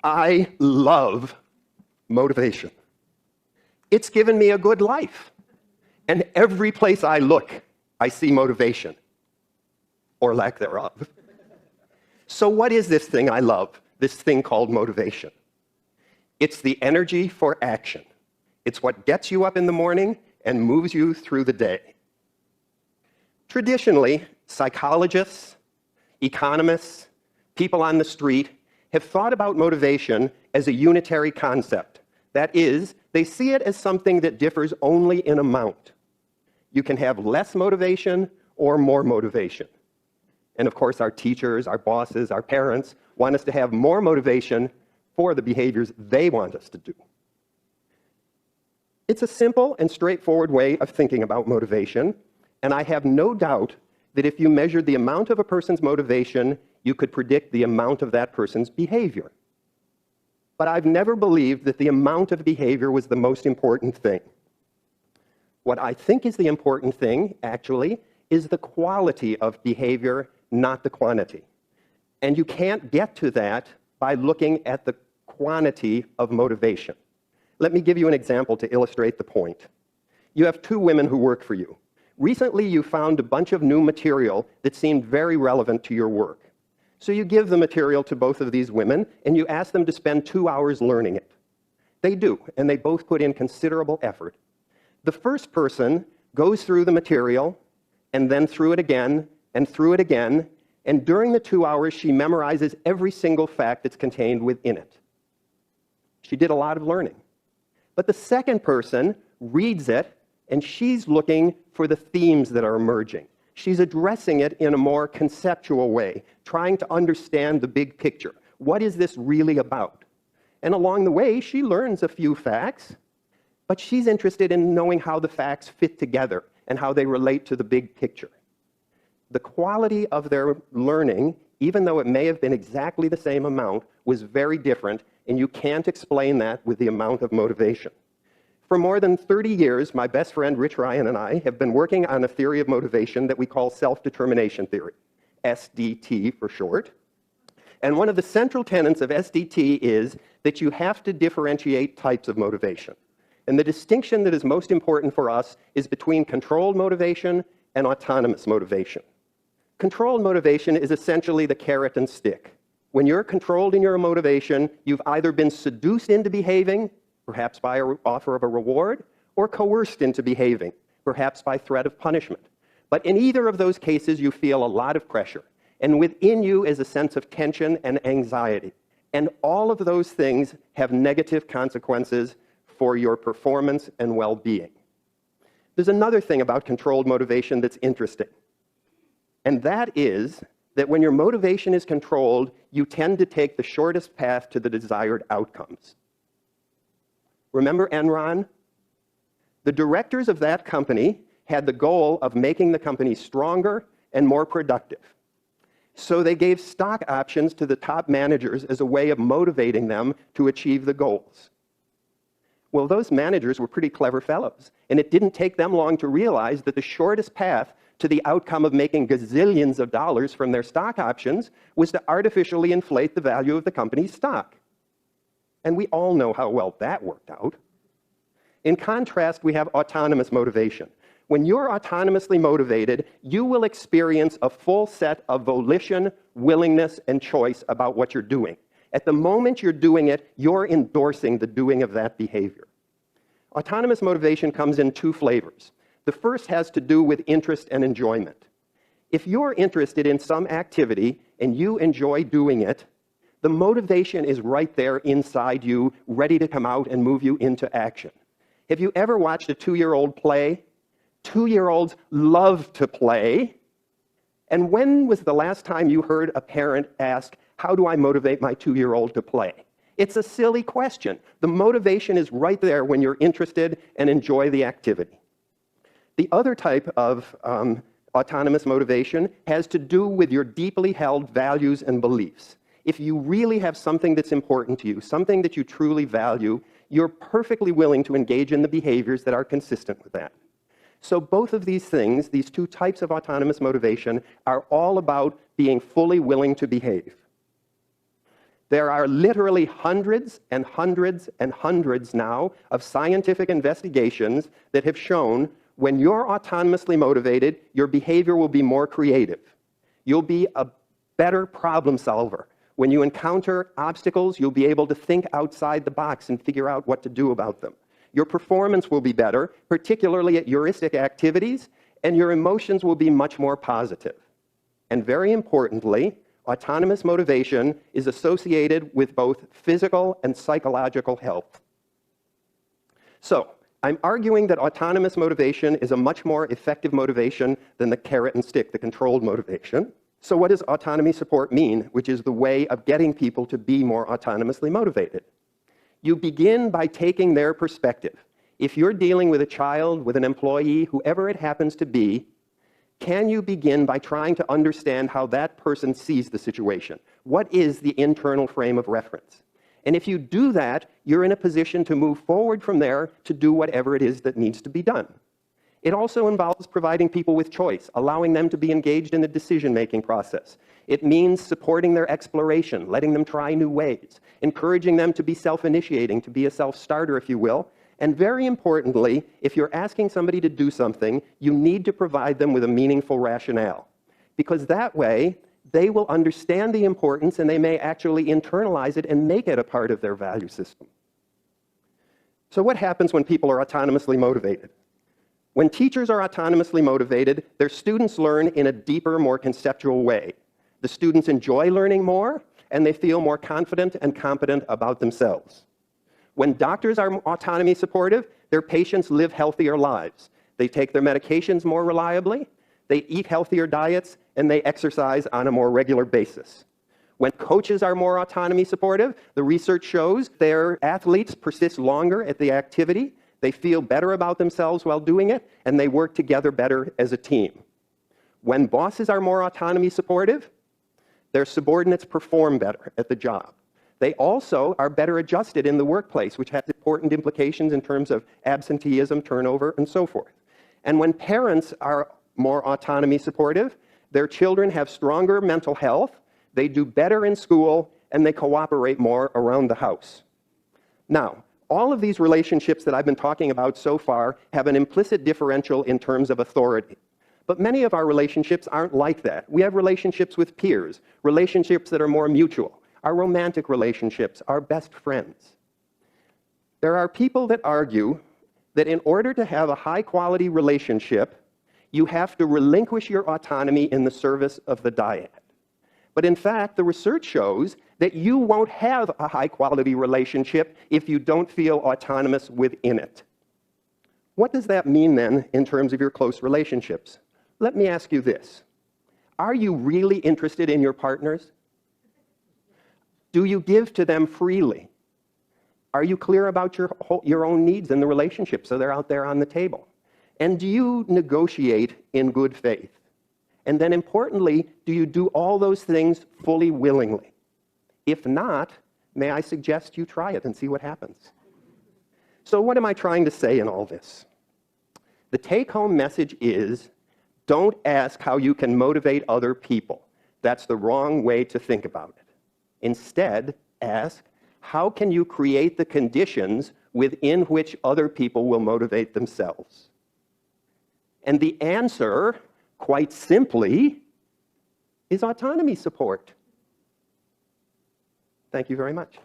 I love motivation. It's given me a good life. And every place I look, I see motivation, or lack thereof. So what is this thing I love, this thing called motivation? It's the energy for action. It's what gets you up in the morning and moves you through the day. Traditionally, psychologists, economists, people on the street have thought about motivation as a unitary concept. That is, they see it as something that differs only in amount. You can have less motivation or more motivation. And of course, our teachers, our bosses, our parents want us to have more motivation for the behaviors they want us to do. It's a simple and straightforward way of thinking about motivation, and I have no doubt that if you measured the amount of a person's motivation, you could predict the amount of that person's behavior. But I've never believed that the amount of behavior was the most important thing. What I think is the important thing, actually, is the quality of behavior, not the quantity. And you can't get to that by looking at the quantity of motivation. Let me give you an example to illustrate the point. You have two women who work for you. Recently, you found a bunch of new material that seemed very relevant to your work. So you give the material to both of these women, and you ask them to spend 2 hours learning it. They do, and they both put in considerable effort. The first person goes through the material, and then through it again, and through it again, and during the 2 hours, she memorizes every single fact that's contained within it. She did a lot of learning. But the second person reads it, and she's looking for the themes that are emerging. She's addressing it in a more conceptual way, trying to understand the big picture. What is this really about? And along the way, she learns a few facts, but she's interested in knowing how the facts fit together and how they relate to the big picture. The quality of their learning, even though it may have been exactly the same amount, was very different, and you can't explain that with the amount of motivation. For more than 30 years, my best friend Rich Ryan and I have been working on a theory of motivation that we call self-determination theory, SDT for short. And one of the central tenets of SDT is that you have to differentiate types of motivation. And the distinction that is most important for us is between controlled motivation and autonomous motivation. Controlled motivation is essentially the carrot and stick. When you're controlled in your motivation, you've either been seduced into behaving, perhaps by an offer of a reward, or coerced into behaving, perhaps by threat of punishment. But in either of those cases, you feel a lot of pressure. And within you is a sense of tension and anxiety. And all of those things have negative consequences for your performance and well-being. There's another thing about controlled motivation that's interesting. And that is that when your motivation is controlled, you tend to take the shortest path to the desired outcomes. Remember Enron? The directors of that company had the goal of making the company stronger and more productive. So they gave stock options to the top managers as a way of motivating them to achieve the goals. Well, those managers were pretty clever fellows, and it didn't take them long to realize that the shortest path to the outcome of making gazillions of dollars from their stock options was to artificially inflate the value of the company's stock. And we all know how well that worked out. In contrast, we have autonomous motivation. When you're autonomously motivated, you will experience a full set of volition, willingness, and choice about what you're doing. At the moment you're doing it, you're endorsing the doing of that behavior. Autonomous motivation comes in two flavors. The first has to do with interest and enjoyment. If you're interested in some activity and you enjoy doing it, the motivation is right there inside you, ready to come out and move you into action. Have you ever watched a 2-year-old play? 2-year-olds love to play. And when was the last time you heard a parent ask, how do I motivate my 2-year-old to play? It's a silly question. The motivation is right there when you're interested and enjoy the activity. The other type of autonomous motivation has to do with your deeply held values and beliefs. If you really have something that's important to you, something that you truly value, you're perfectly willing to engage in the behaviors that are consistent with that. So both of these things, these two types of autonomous motivation, are all about being fully willing to behave. There are literally hundreds and hundreds and hundreds now of scientific investigations that have shown when you're autonomously motivated, your behavior will be more creative. You'll be a better problem solver. When you encounter obstacles, you'll be able to think outside the box and figure out what to do about them. Your performance will be better, particularly at heuristic activities, and your emotions will be much more positive. And very importantly, autonomous motivation is associated with both physical and psychological health. So, I'm arguing that autonomous motivation is a much more effective motivation than the carrot and stick, the controlled motivation. So what does autonomy support mean, which is the way of getting people to be more autonomously motivated? You begin by taking their perspective. If you're dealing with a child, with an employee, whoever it happens to be, can you begin by trying to understand how that person sees the situation? What is the internal frame of reference? And if you do that, you're in a position to move forward from there to do whatever it is that needs to be done. It also involves providing people with choice, allowing them to be engaged in the decision-making process. It means supporting their exploration, letting them try new ways, encouraging them to be self-initiating, to be a self-starter, if you will. And very importantly, if you're asking somebody to do something, you need to provide them with a meaningful rationale. Because that way, they will understand the importance and they may actually internalize it and make it a part of their value system. So what happens when people are autonomously motivated? When teachers are autonomously motivated, their students learn in a deeper, more conceptual way. The students enjoy learning more, and they feel more confident and competent about themselves. When doctors are autonomy supportive, their patients live healthier lives. They take their medications more reliably, they eat healthier diets, and they exercise on a more regular basis. When coaches are more autonomy supportive, the research shows their athletes persist longer at the activity, they feel better about themselves while doing it, and they work together better as a team. When bosses are more autonomy supportive, their subordinates perform better at the job. They also are better adjusted in the workplace, which has important implications in terms of absenteeism, turnover, and so forth. And when parents are more autonomy supportive, their children have stronger mental health, they do better in school, and they cooperate more around the house. Now, all of these relationships that I've been talking about so far have an implicit differential in terms of authority. But many of our relationships aren't like that. We have relationships with peers, relationships that are more mutual, our romantic relationships, our best friends. There are people that argue that in order to have a high-quality relationship, you have to relinquish your autonomy in the service of the dyad. But in fact, the research shows that you won't have a high-quality relationship if you don't feel autonomous within it. What does that mean then in terms of your close relationships? Let me ask you this. Are you really interested in your partners? Do you give to them freely? Are you clear about your own needs in the relationship so they're out there on the table? And do you negotiate in good faith? And then importantly, do you do all those things fully willingly? If not, may I suggest you try it and see what happens. So what am I trying to say in all this? The take-home message is, don't ask how you can motivate other people. That's the wrong way to think about it. Instead, ask, how can you create the conditions within which other people will motivate themselves? And the answer, quite simply, is autonomy support. Thank you very much.